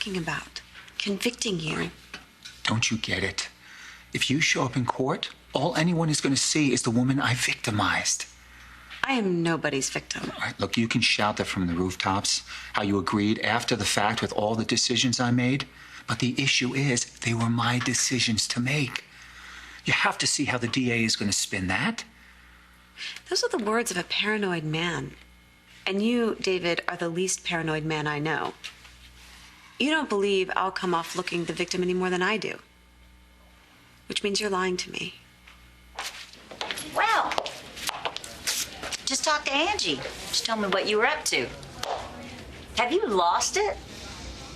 talking about. Convicting you. Don't you get it? If you show up in court, all anyone is going to see is the woman I victimized. I am nobody's victim. All right, look, you can shout that from the rooftops, how you agreed after the fact with all the decisions I made. But the issue is, they were my decisions to make. You have to see how the DA is going to spin that. Those are the words of a paranoid man. And you, David, are the least paranoid man I know. You don't believe I'll come off looking the victim any more than I do. Which means you're lying to me. Well, just talk to Angie. Just tell me what you were up to. Have you lost it?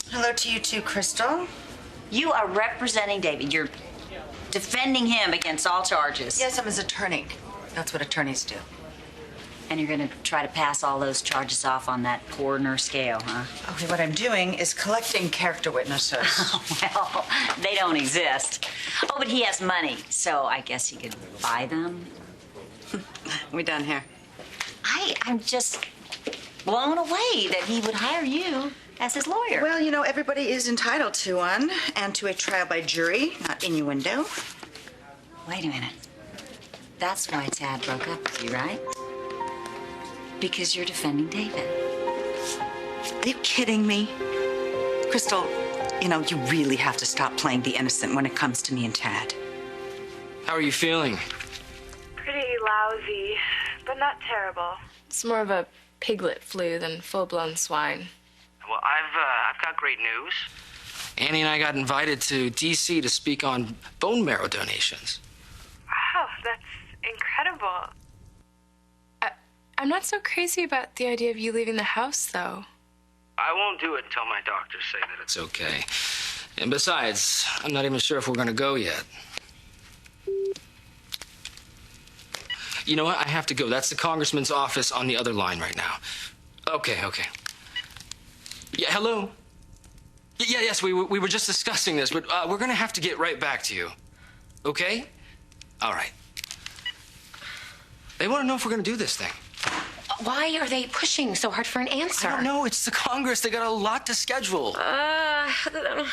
Hello to you too, Crystal. You are representing David. You're defending him against all charges. Yes, I'm his attorney. That's what attorneys do. And you're going to try to pass all those charges off on that coroner scale, huh? Okay, what I'm doing is collecting character witnesses. Well, they don't exist. Oh, but he has money, so I guess he could buy them. We done here. I'm just blown away that he would hire you as his lawyer. Well, you know, everybody is entitled to one, and to a trial by jury, not innuendo. Wait a minute. That's why Tad broke up with you, right? Because you're defending David. Are you kidding me? Crystal, you know, you really have to stop playing the innocent when it comes to me and Tad. How are you feeling? Pretty lousy, but not terrible. It's more of a piglet flu than full-blown swine. Well, I've got great news. Annie and I got invited to D.C. to speak on bone marrow donations. Wow, that's incredible. I'm not so crazy about the idea of you leaving the house, though. I won't do it until my doctors say that it's okay. And besides, I'm not even sure if we're going to go yet. You know what? I have to go. That's the congressman's office on the other line right now. Okay. Yeah, hello? Yes, we were just discussing this, but we're going to have to get right back to you. Okay? All right. They want to know if we're going to do this thing. Why are they pushing so hard for an answer? I don't know. It's the Congress. They got a lot to schedule. The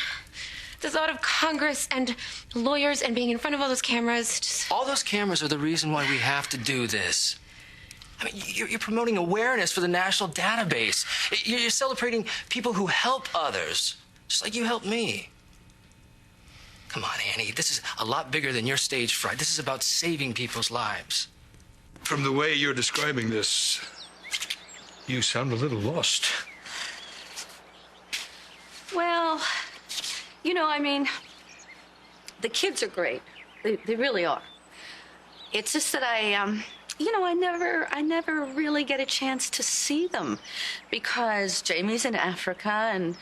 thought of Congress and lawyers and being in front of all those cameras just... All those cameras are the reason why we have to do this. I mean, you're promoting awareness for the national database. You're celebrating people who help others, just like you helped me. Come on, Annie. This is a lot bigger than your stage fright. This is about saving people's lives. From the way you're describing this, you sound a little lost. Well, you know, I mean, the kids are great. They really are. It's just that you know, I never really get a chance to see them because Jamie's in Africa and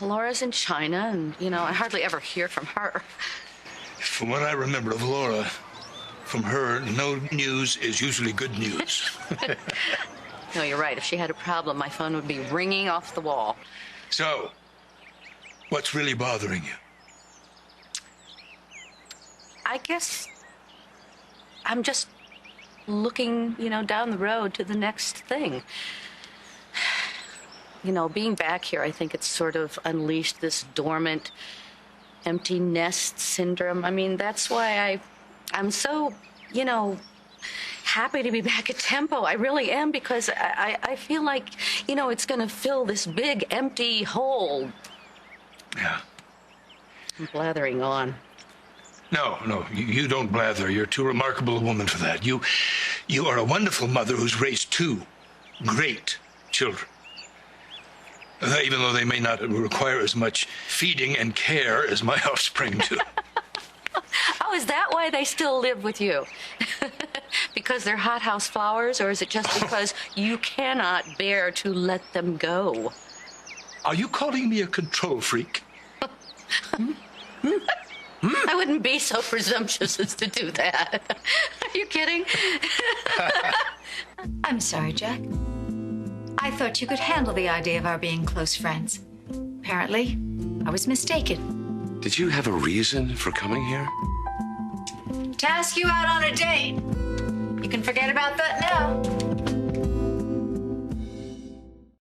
Laura's in China, and, you know, I hardly ever hear from her. From what I remember of Laura, from her, no news is usually good news. No, you're right. If she had a problem, my phone would be ringing off the wall. So, what's really bothering you? I guess I'm just looking, you know, down the road to the next thing. You know, being back here, I think it's sort of unleashed this dormant, empty nest syndrome. I mean, that's why I'm so, you know, happy to be back at Tempo. I really am, because I feel like, you know, it's going to fill this big, empty hole. Yeah. I'm blathering on. No, you don't blather. You're too remarkable a woman for that. You are a wonderful mother who's raised two great children. Even though they may not require as much feeding and care as my offspring do. Oh, is that why they still live with you? Because they're hothouse flowers, or is it just because you cannot bear to let them go? Are you calling me a control freak? I wouldn't be so presumptuous as to do that. Are you kidding? I'm sorry, Jack. I thought you could handle the idea of our being close friends. Apparently, I was mistaken. Did you have a reason for coming here? To ask you out on a date. You can forget about that now.